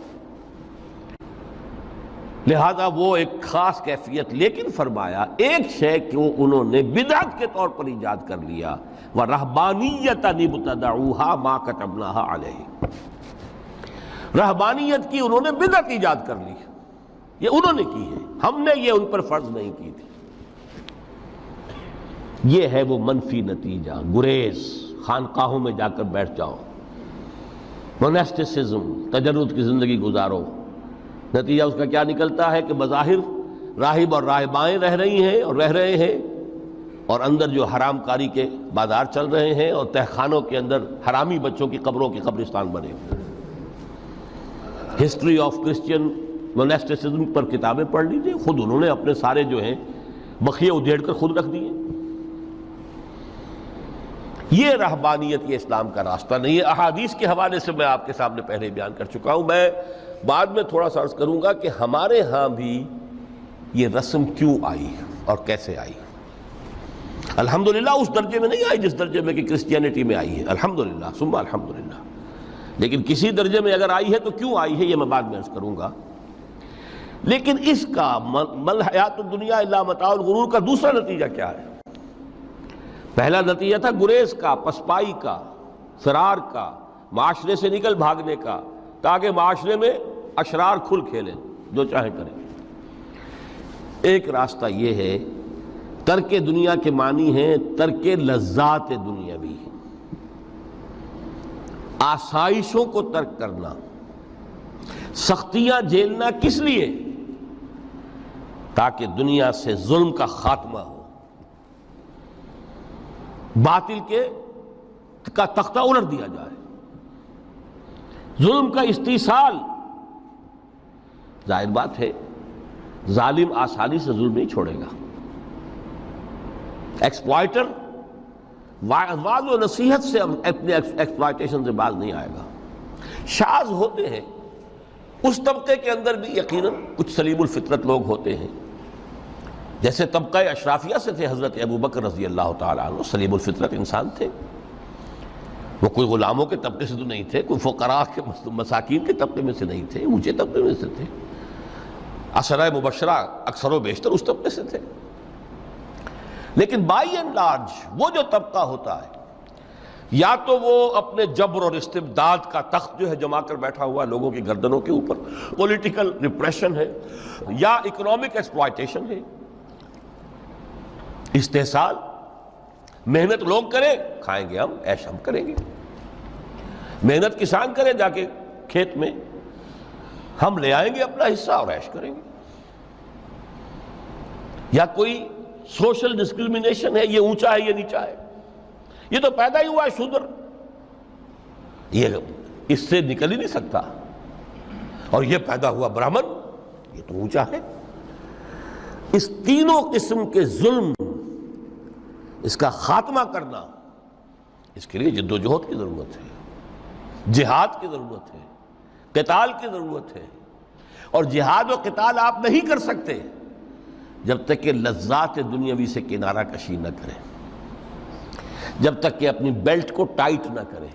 لہذا وہ ایک خاص کیفیت، لیکن فرمایا ایک شے کو انہوں نے بدعت کے طور پر ایجاد کر لیا، وَرَهْبَانِيَّةً ابْتَدَعُوهَا مَا كَتَبْنَاهَا عَلَيْهِمْ۔ رہبانیت کی انہوں نے بدعت ایجاد کر لی، یہ انہوں نے کی ہے، ہم نے یہ ان پر فرض نہیں کی تھی۔ یہ ہے وہ منفی نتیجہ، گریز، خانقاہوں میں جا کر بیٹھ جاؤ، موناسٹسزم، تجرد کی زندگی گزارو، نتیجہ اس کا کیا نکلتا ہے کہ بظاہر راہب اور راہبائیں رہ رہی ہیں اور رہ رہے ہیں، اور اندر جو حرام کاری کے بازار چل رہے ہیں، اور تہخانوں کے اندر حرامی بچوں کی قبروں کے قبرستان بنے ہوئے۔ ہسٹری آف کرسچین موناسٹسزم پر کتابیں پڑھ لیجیے، خود انہوں نے اپنے سارے جو ہیں بخیے ادھیڑ کر خود رکھ دیے۔ یہ رہبانیت، یہ اسلام کا راستہ نہیں ہے۔ احادیث کے حوالے سے میں آپ کے سامنے پہلے بیان کر چکا ہوں، میں بعد میں تھوڑا سا عرض کروں گا کہ ہمارے ہاں بھی یہ رسم کیوں آئی اور کیسے آئی۔ الحمدللہ اس درجے میں نہیں آئی جس درجے میں کہ کرسچینٹی میں آئی ہے، الحمدللہ ثم الحمدللہ، لیکن کسی درجے میں اگر آئی ہے تو کیوں آئی ہے یہ میں بعد میں عرض کروں گا۔ لیکن اس کا مل حیات الدنیا الا متاع الغرور کا دوسرا نتیجہ کیا ہے؟ پہلا نتیجہ تھا گریز کا، پسپائی کا، فرار کا، معاشرے سے نکل بھاگنے کا، تاکہ معاشرے میں اشرار کھل کھیلیں، جو چاہیں کریں۔ ایک راستہ یہ ہے، ترک دنیا کے معنی ہیں ترک لذات دنیاوی، آسائشوں کو ترک کرنا، سختیاں جھیلنا، کس لیے؟ تاکہ دنیا سے ظلم کا خاتمہ ہو، باطل کا تختہ الٹ دیا جائے، ظلم کا استیصال۔ ظاہر بات ہے ظالم آسانی سے ظلم نہیں چھوڑے گا، ایکسپلائٹر واعظ و نصیحت سے اپنے ایکسپلائٹیشن سے باز نہیں آئے گا۔ شاذ ہوتے ہیں اس طبقے کے اندر بھی یقیناً کچھ سلیم الفطرت لوگ ہوتے ہیں، جیسے طبقہ اشرافیہ سے تھے حضرت ابوبکر رضی اللہ تعالیٰ عنہ، سلیم الفطرت انسان تھے، وہ کوئی غلاموں کے طبقے سے تو نہیں تھے، کوئی فقراء کے مساکین کے طبقے میں سے نہیں تھے، اونچے طبقے میں سے تھے، عشرہ مبشرہ اکثر و بیشتر اس طبقے سے تھے۔ لیکن بائی اینڈ لارج وہ جو طبقہ ہوتا ہے، یا تو وہ اپنے جبر اور استبداد کا تخت جو ہے جما کر بیٹھا ہوا لوگوں کی گردنوں کے اوپر، پولیٹیکل ریپریشن ہے، یا اکنامک ایکسپلائٹیشن ہے، استحصال، محنت لوگ کریں، کھائیں گے ہم، عیش ہم کریں گے، محنت کسان کریں جا کے کھیت میں، ہم لے آئیں گے اپنا حصہ اور عیش کریں گے۔ یا کوئی سوشل ڈسکریمنیشن ہے، یہ اونچا ہے یہ نیچا ہے، یہ تو پیدا ہی ہوا ہے شودر، یہ اس سے نکل ہی نہیں سکتا، اور یہ پیدا ہوا برہمن، یہ تو اونچا ہے۔ اس تینوں قسم کے ظلم، اس کا خاتمہ کرنا، اس کے لیے جد و جہد کی ضرورت ہے، جہاد کی ضرورت ہے، قتال کی ضرورت ہے، اور جہاد و قتال آپ نہیں کر سکتے جب تک کہ لذات دنیاوی سے کنارہ کشی نہ کریں، جب تک کہ اپنی بیلٹ کو ٹائٹ نہ کریں،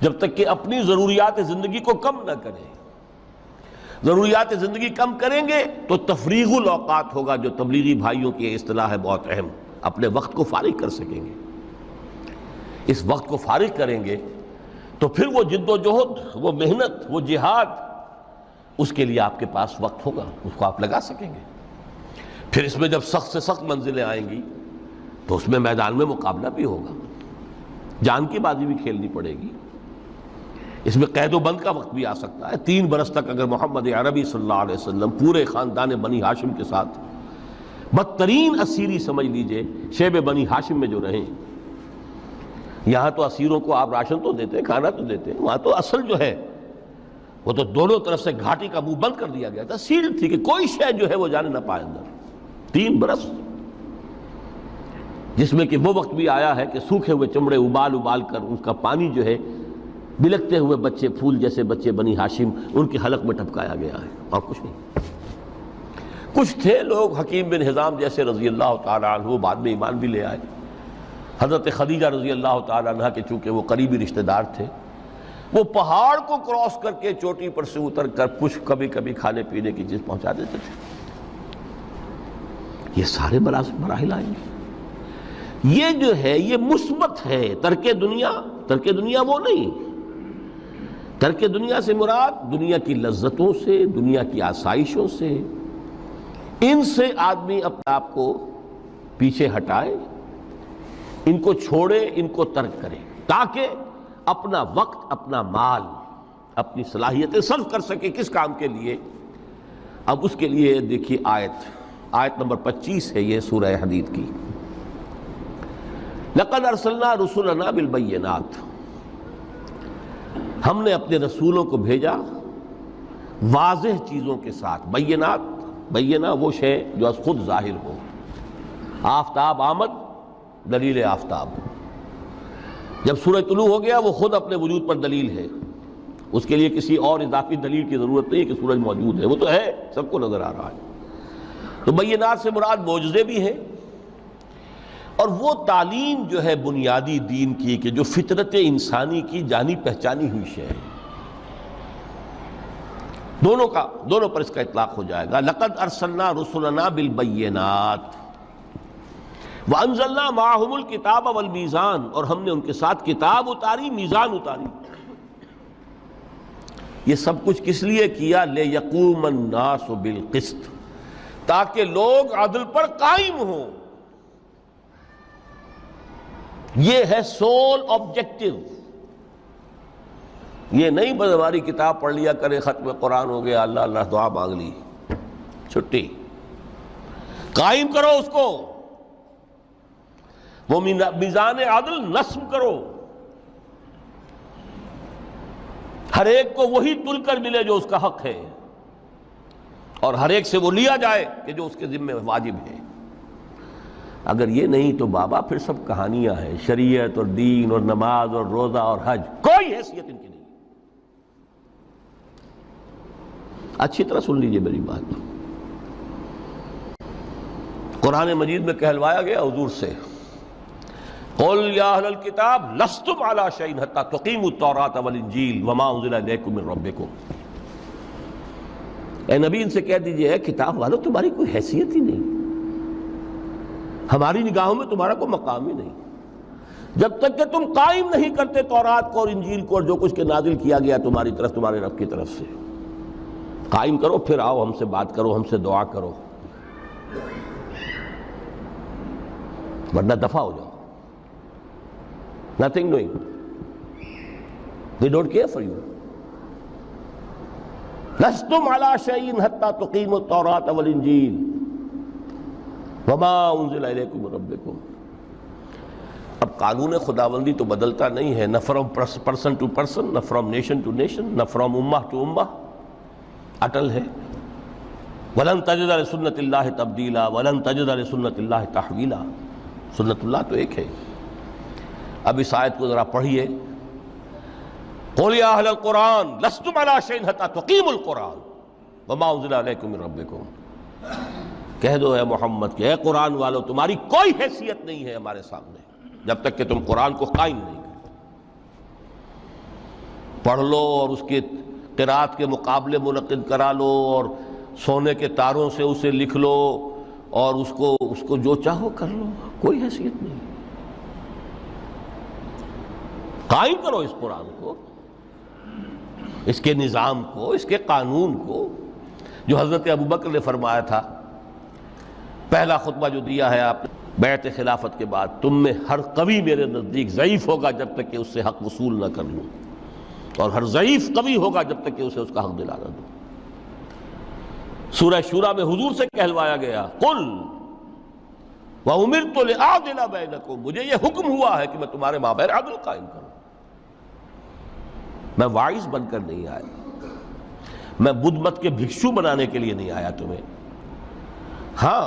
جب تک کہ اپنی ضروریات زندگی کو کم نہ کریں۔ ضروریات زندگی کم کریں گے تو تفریغ الاوقات ہوگا، جو تبلیغی بھائیوں کی اصطلاح ہے بہت اہم، اپنے وقت کو فارغ کر سکیں گے۔ اس وقت کو فارغ کریں گے تو پھر وہ جد و جہد، وہ محنت، وہ جہاد، اس کے لیے آپ کے پاس وقت ہوگا، اس کو آپ لگا سکیں گے۔ پھر اس میں جب سخت سے سخت منزلیں آئیں گی تو اس میں میدان میں مقابلہ بھی ہوگا، جان کی بازی بھی کھیلنی پڑے گی۔ اس میں قید و بند کا وقت بھی آ سکتا ہے۔ 3 برس تک اگر محمد عربی صلی اللہ علیہ وسلم پورے خاندان بنی ہاشم کے ساتھ بدترین اسیری سمجھ لیجئے شیب بنی ہاشم میں جو رہیں، یہاں تو اسیروں کو آپ راشن تو دیتے ہیں، کھانا تو دیتے ہیں، وہاں تو اصل جو ہے وہ تو دونوں طرف سے گھاٹی کا منہ بند کر دیا گیا تھا، سیل تھی کہ کوئی شے جو ہے وہ جانے نہ پائے اندر۔ 3 برس، جس میں کہ وہ وقت بھی آیا ہے کہ سوکھے ہوئے چمڑے ابال کر اس کا پانی جو ہے بلکتے ہوئے بچے، پھول جیسے بچے بنی ہاشم، ان کے حلق میں ٹپکایا گیا ہے، اور کچھ نہیں۔ کچھ تھے لوگ، حکیم بن حزام جیسے رضی اللہ تعالیٰ عنہ، وہ بعد میں ایمان بھی لے آئے۔ حضرت خدیجہ رضی اللہ تعالیٰ عنہ کے چونکہ وہ قریبی رشتہ دار تھے، وہ پہاڑ کو کراس کر کے چوٹی پر سے اتر کر کچھ کبھی کبھی کھانے پینے کی چیز پہنچا دیتے تھے۔ یہ سارے مراحل آئیں گے۔ یہ جو ہے یہ مثبت ہے۔ ترک دنیا وہ نہیں۔ ترک دنیا سے مراد دنیا کی لذتوں سے، دنیا کی آسائشوں سے، ان سے آدمی اپنے آپ کو پیچھے ہٹائے، ان کو چھوڑے، ان کو ترک کرے، تاکہ اپنا وقت، اپنا مال، اپنی صلاحیتیں صرف کر سکے۔ کس کام کے لیے؟ اب اس کے لیے دیکھیے آیت نمبر 25 ہے یہ سورہ حدید کی۔ لَقَدْ أَرْسَلْنَا رُسُلَنَا بِالْبَيِّنَاتِ، ہم نے اپنے رسولوں کو بھیجا واضح چیزوں کے ساتھ۔ بینہ وہ شے جو از خود ظاہر ہو۔ آفتاب آمد، دلیل آفتاب۔ جب سورج طلوع ہو گیا وہ خود اپنے وجود پر دلیل ہے، اس کے لیے کسی اور اضافی دلیل کی ضرورت نہیں ہے کہ سورج موجود ہے، وہ تو ہے، سب کو نظر آ رہا ہے۔ تو بینات سے مراد معجزے بھی ہیں، اور وہ تعلیم جو ہے بنیادی دین کی کہ جو فطرت انسانی کی جانی پہچانی ہوئی شے ہے، دونوں پر اس کا اطلاق ہو جائے گا۔ لقد ارسلنا رسلنا بالبینات وانزلنا معهم الکتاب والمیزان، اور ہم نے ان کے ساتھ کتاب اتاری، میزان اتاری۔ یہ سب کچھ کس لیے کیا؟ لیقوم الناس بالقسط، تاکہ لوگ عدل پر قائم ہوں۔ یہ ہے سول آبجیکٹو۔ یہ نہیں بس ہماری کتاب پڑھ لیا کرے، ختم قرآن ہو گیا، اللہ اللہ دعا مانگ لی، چھٹی۔ قائم کرو اس کو، وہ میزان عدل نصب کرو، ہر ایک کو وہی تل کر ملے جو اس کا حق ہے، اور ہر ایک سے وہ لیا جائے کہ جو اس کے ذمہ واجب ہے۔ اگر یہ نہیں تو بابا پھر سب کہانیاں ہیں، شریعت اور دین اور نماز اور روزہ اور حج، کوئی حیثیت ان کی نہیں۔ اچھی طرح سن لیجئے میری بات۔ قرآن مجید میں کہلوایا گیا حضور سے، قُلْ يَا أَهْلَ الْكِتَابِ لَسْتُمْ عَلَىٰ شَيْءٍ حَتَّىٰ تُقِيمُوا التَّوْرَاةَ وَالْإِنْجِيلَ وَمَا أُنزِلَ إِلَيْكُم مِّن رَّبِّكُمْ۔ اے نبی ان سے کہہ دیجئے، اے کتاب والو تمہاری کوئی حیثیت ہی نہیں، ہماری نگاہوں میں تمہارا کوئی مقام ہی نہیں، جب تک کہ تم قائم نہیں کرتے تورات کو اور انجیل کو اور جو کچھ کے نازل کیا گیا تمہاری طرف، تمہارے رب کی طرف سے۔ قائم کرو، پھر آؤ ہم سے بات کرو، ہم سے دعا کرو، ورنہ دفع ہو جاؤ۔ Nothing doing. They don't care for you. لستم علی شیء حتی تقیموا التوراۃ والانجیل وما انزل الیکم من ربکم۔ اب قانون خداوندی تو بدلتا نہیں ہے، نہ فرام پرسن ٹو پرسن، نہ فرام نیشن ٹو نیشن، نہ فرام امہ ٹو امہ، اٹل ہے۔ ولن تجد لسنت اللہ تبدیلا ولن تجد لسنت اللہ تحویلا۔ سنت اللہ تو ایک ہے۔ اب اس آیت کو ذرا پڑھیے، قُلْ يَا أَهْلَ الْقُرْآنِ لَسْتُمْ عَلَىٰ شَيْءٍ حَتَّىٰ تُقِيمُوا الْقُرْآنَ وَمَا أُنزِلَ إِلَيْكُم مِّن رَّبِّكُمْ۔ کہہ دو اے محمد کہ اے قرآن والو تمہاری کوئی حیثیت نہیں ہے ہمارے سامنے جب تک کہ تم قرآن کو قائم نہیں کرو۔ پڑھ لو اور اس کے قرات کے مقابلے منعقد کرا لو اور سونے کے تاروں سے اسے لکھ لو اور اس کو جو چاہو کر لو، کوئی حیثیت نہیں۔ قائم کرو اس قرآن کو، اس کے نظام کو، اس کے قانون کو، جو حضرت ابوبکر نے فرمایا تھا پہلا خطبہ جو دیا ہے آپ نے بیعت خلافت کے بعد، تم میں ہر قوی میرے نزدیک ضعیف ہوگا جب تک کہ اس سے حق وصول نہ کر لوں، اور ہر ضعیف قوی ہوگا جب تک کہ اسے اس کا حق دلا نہ دوں۔ سورہ شورى میں حضور سے کہلوایا گیا قل وَأُمِرْتُ لِأَعْدِلَ بَيْنَكُمْ، مجھے یہ حکم ہوا ہے کہ میں تمہارے مابین عدل قائم کروں۔ میں واعظ بن کر نہیں آیا، میں بدھ مت کے بھکشو بنانے کے لیے نہیں آیا تمہیں۔ ہاں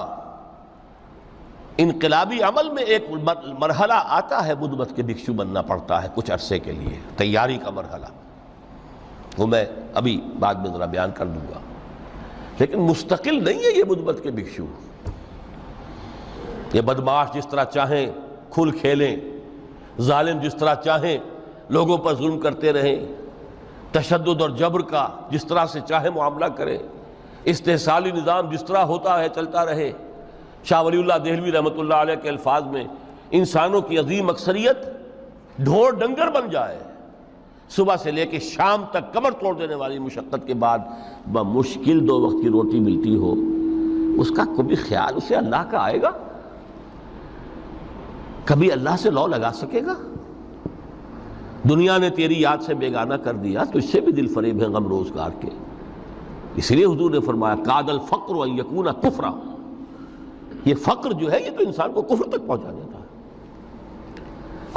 انقلابی عمل میں ایک مرحلہ آتا ہے، بدھ مت کے بھکشو بننا پڑتا ہے کچھ عرصے کے لیے، تیاری کا مرحلہ، وہ میں ابھی بعد میں ذرا بیان کر دوں گا، لیکن مستقل نہیں ہے یہ بدھ مت کے بھکشو۔ یہ بدمعاش جس طرح چاہیں کھل کھیلیں، ظالم جس طرح چاہیں لوگوں پر ظلم کرتے رہیں، تشدد اور جبر کا جس طرح سے چاہے معاملہ کریں، استحصالی نظام جس طرح ہوتا ہے چلتا رہے۔ شاہ ولی اللہ دہلوی رحمۃ اللہ علیہ کے الفاظ میں انسانوں کی عظیم اکثریت ڈھور ڈنگر بن جائے، صبح سے لے کے شام تک کمر توڑ دینے والی مشقت کے بعد بمشکل 2 وقت کی روٹی ملتی ہو، اس کا کبھی خیال اسے اللہ کا آئے گا؟ کبھی اللہ سے لو لگا سکے گا؟ دنیا نے تیری یاد سے بیگانہ کر دیا تو اس سے بھی دل فریب ہے غم روزگار کے۔ اس لیے حضور نے فرمایا کاد الفقر ان یکون کفرا، یہ فقر جو ہے یہ تو انسان کو کفر تک پہنچا دیتا ہے۔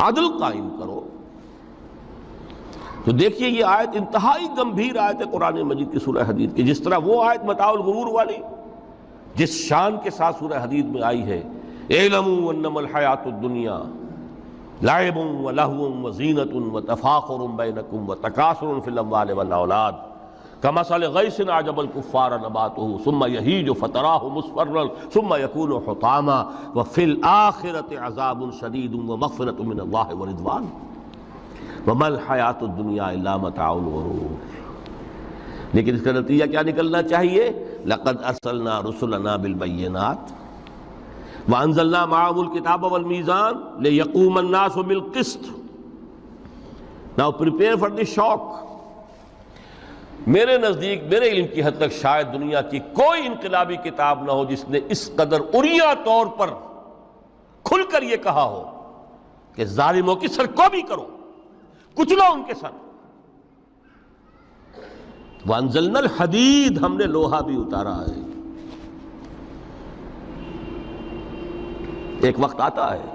عدل قائم کرو۔ تو دیکھیے یہ آیت انتہائی گمبھیر آیت ہے قرآن مجید کی سورہ حدید کی، جس طرح وہ آیت متاع الغرور والی جس شان کے ساتھ سورہ حدید میں آئی ہے، اعلموا انما الحیات الدنیا لعب ولہو وزینۃ وتفاخر بینکم وتکاثر فی الاموال والاولاد کمثل غیث اعجب الکفار نباتہ ثم یہیج فتراہ مصفرا ثم یکون حطاما وفی الآخرۃ عذاب شدید ومغفرۃ من اللہ ورضوان وما الحیات الدنیا الا متاع الغرور۔ لیکن اس کا نتیجہ کیا نکلنا چاہیے؟ لقد ارسلنا رسلنا بالبینات وانزلنا معهم الکتاب والمیزان لیقوم الناس بالقسط۔ Now prepare for the shock۔ میرے نزدیک، میرے علم کی حد تک شاید دنیا کی کوئی انقلابی کتاب نہ ہو جس نے اس قدر عریاں طور پر کھل کر یہ کہا ہو کہ ظالموں کی سرکوبی کرو، کچلو ان کے سر۔ وانزلنا الحدید، ہم نے لوہا بھی اتارا ہے۔ ایک وقت آتا ہے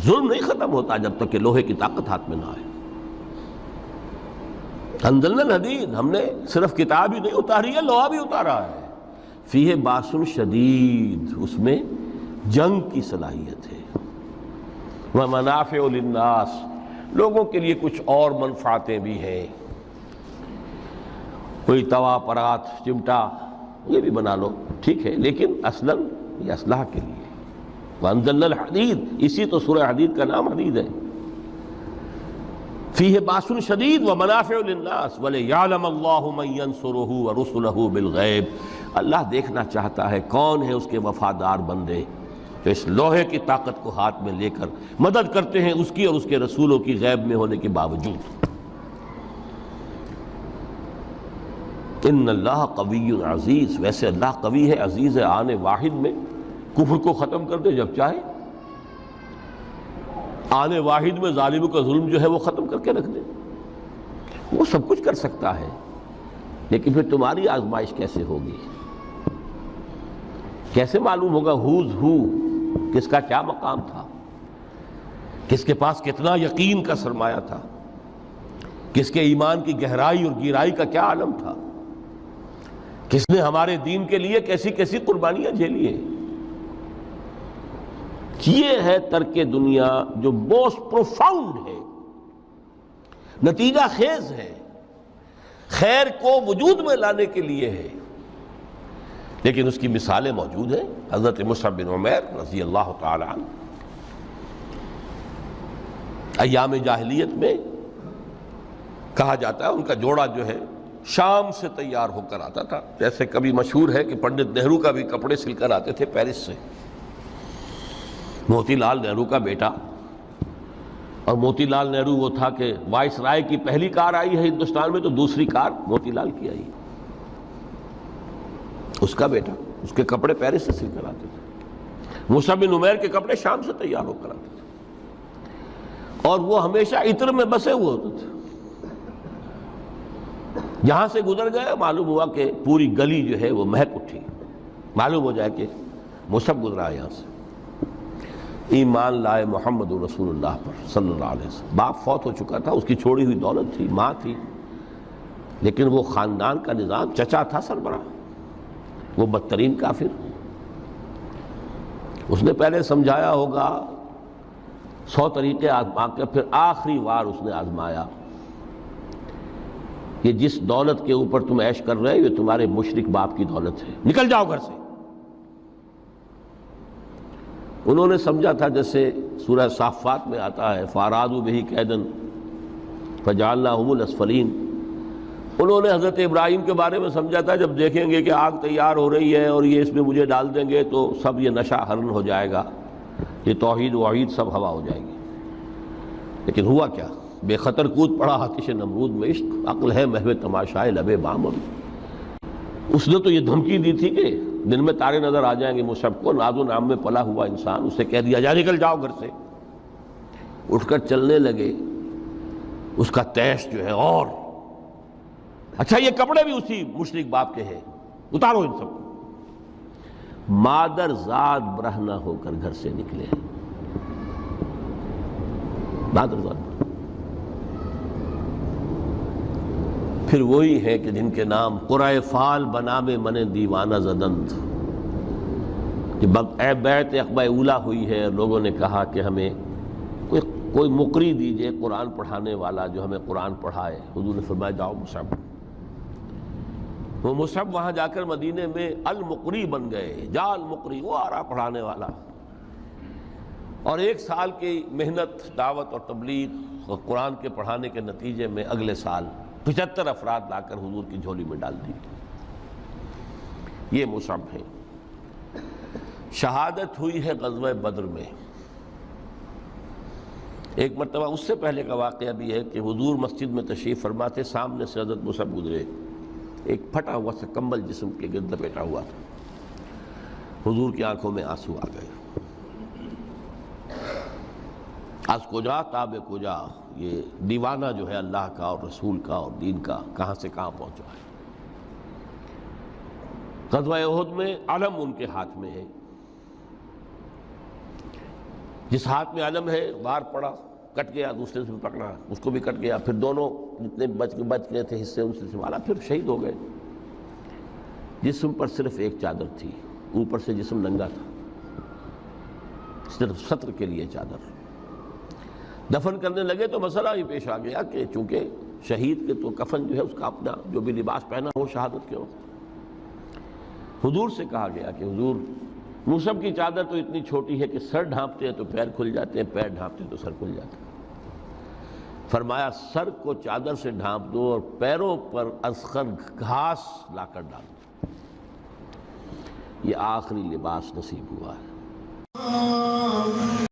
ظلم نہیں ختم ہوتا جب تک کہ لوہے کی طاقت ہاتھ میں نہ آئے۔ انزلنا الحدید، ہم نے صرف کتاب ہی نہیں اتاری ہے، لوہا بھی اتارا ہے۔ فیہ باس شدید، اس میں جنگ کی صلاحیت ہے۔ ومنافع للناس، لوگوں کے لیے کچھ اور منفعتیں بھی ہیں، کوئی توا پرات چمٹا یہ بھی بنا لو، ٹھیک ہے، لیکن اصلاً یہ اسلحہ کے لیے۔ وانزلنا الحدید، اسی تو سورہ حدید کا نام حدید ہے۔ فیہ باس شدید ومنافع للناس ولیعلم اللہ من ینصرہ ورسلہ بالغیب، اللہ دیکھنا چاہتا ہے کون ہے اس کے وفادار بندے جو اس لوہے کی طاقت کو ہاتھ میں لے کر مدد کرتے ہیں اس کی اور اس کے رسولوں کی غیب میں ہونے کے باوجود۔ ان اللہ قوی عزیز، ویسے اللہ قوی ہے، عزیز ہے، آن واحد میں کفر کو ختم کر دے جب چاہے، آن واحد میں ظالموں کا ظلم جو ہے وہ ختم کر کے رکھ دے، وہ سب کچھ کر سکتا ہے۔ لیکن پھر تمہاری آزمائش کیسے ہوگی؟ کیسے معلوم ہوگا ہوز ہو، کس کا کیا مقام تھا، کس کے پاس کتنا یقین کا سرمایہ تھا، کس کے ایمان کی گہرائی اور گہرائی کا کیا عالم تھا، کس نے ہمارے دین کے لیے کیسی کیسی قربانیاں جھیلی ہیں۔ یہ ہے ترک دنیا جو موسٹ پروفاؤنڈ ہے، نتیجہ خیز ہے، خیر کو وجود میں لانے کے لیے ہے، لیکن اس کی مثالیں موجود ہیں. حضرت مصعب بن عمیر رضی اللہ تعالی عنہ ایام جاہلیت میں کہا جاتا ہے ان کا جوڑا جو ہے شام سے تیار ہو کر آتا تھا. جیسے کبھی مشہور ہے کہ پنڈت نہرو کا بھی کپڑے سل کر آتے تھے پیرس سے. موتی لال نہرو کا بیٹا، اور موتی لال نہرو وہ تھا کہ وائس رائے کی پہلی کار آئی ہے ہندوستان میں تو دوسری کار موتی لال کی آئی. اس کا بیٹا، اس کے کپڑے پیرس سے سل کر آتے تھے. مصعب بن عمیر کے کپڑے شام سے تیار ہو کر آتے تھے، اور وہ ہمیشہ عطر میں بسے ہوئے ہوتے تھے. یہاں سے گزر گئے، معلوم ہوا کہ پوری گلی جو ہے وہ مہک اٹھی. معلوم ہو جائے کہ مصعب گزرا ہے یہاں سے. ایمان لائے محمد رسول اللہ پر صلی اللہ علیہ وسلم. باپ فوت ہو چکا تھا، اس کی چھوڑی ہوئی دولت تھی، ماں تھی، لیکن وہ خاندان کا نظام، چچا تھا سربراہ، وہ بدترین کافر. اس نے پہلے سمجھایا ہوگا 100 طریقے آزما کے، پھر آخری بار اس نے آزمایا کہ جس دولت کے اوپر تم عیش کر رہے ہو یہ تمہارے مشرک باپ کی دولت ہے، نکل جاؤ گھر سے. انہوں نے سمجھا تھا جیسے سورہ صافات میں آتا ہے فَأَرَادُوا بِهِ كَيْدًا فَجَعَلْنَاهُمُ الْأَسْفَلِينَ. انہوں نے حضرت ابراہیم کے بارے میں سمجھا تھا جب دیکھیں گے کہ آگ تیار ہو رہی ہے اور یہ اس میں مجھے ڈال دیں گے تو سب یہ نشہ حرن ہو جائے گا، یہ توحید وحید سب ہوا ہو جائے گی. لیکن ہوا کیا؟ بے خطر کود پڑا آتش نمرود میں عشق، عقل ہے محو تماشائے لبے بام. اس نے تو یہ دھمکی دی تھی کہ دن میں تارے نظر آ جائیں گے مصعب کو، ناز و نام میں پلا ہوا انسان. اسے کہہ دیا جا نکل جاؤ گھر سے. اٹھ کر چلنے لگے. اس کا تیش جو ہے اور اچھا یہ کپڑے بھی اسی مشرک باپ کے ہیں، اتارو ان سب کو. مادر زاد برہنہ ہو کر گھر سے نکلے. مادر زاد. پھر وہی ہے کہ جن کے نام قرائے فال بنام من دیوانہ زدند. اے بیعت عقبہ اولا ہوئی ہے، لوگوں نے کہا کہ ہمیں کوئی مقری دیجئے قرآن پڑھانے والا جو ہمیں قرآن پڑھائے. حضور نے فرمایا جاؤ مصعب. وہ مصعب وہاں جا کر مدینے میں المقری بن گئے. جا المقری، وہ آ رہا پڑھانے والا. اور 1 سال کی محنت دعوت اور تبلیغ اور قرآن کے پڑھانے کے نتیجے میں اگلے سال 75 افراد لا کر حضور کی جھولی میں ڈال دی. یہ مصعب ہے. شہادت ہوئی ہے غزوہ بدر میں. ایک مرتبہ اس سے پہلے کا واقعہ بھی ہے کہ حضور مسجد میں تشریف فرما تھے، سامنے سے حضرت مصعب گزرے. ایک پھٹا ہوا سا کمبل جسم کے گرد لپیٹا ہوا تھا. حضور کی آنکھوں میں آنسو آ گئے. از کجا تاب کجا، یہ دیوانہ جو ہے اللہ کا اور رسول کا اور دین کا کہاں سے کہاں پہنچا ہے. غزوہ احد میں علم ان کے ہاتھ میں ہے. جس ہاتھ میں علم ہے وار پڑا، کٹ گیا، دوسرے سے پکڑا، اس کو بھی کٹ گیا. پھر دونوں جتنے بچ گئے تھے حصے ان سے سنبھالا، پھر شہید ہو گئے. جسم پر صرف ایک چادر تھی، اوپر سے جسم ننگا تھا، صرف ستر کے لیے چادر. دفن کرنے لگے تو مسئلہ ہی پیش آ گیا کہ چونکہ شہید کے تو کفن جو ہے اس کا اپنا جو بھی لباس پہنا ہو شہادت کے وقت. حضور سے کہا گیا کہ حضور مصعب کی چادر تو اتنی چھوٹی ہے کہ سر ڈھانپتے ہیں تو پیر کھل جاتے ہیں، پیر ڈھانپتے ہیں تو سر کھل جاتے ہیں. فرمایا سر کو چادر سے ڈھانپ دو اور پیروں پر اذخر گھاس لا کر ڈال دو. یہ آخری لباس نصیب ہوا ہے.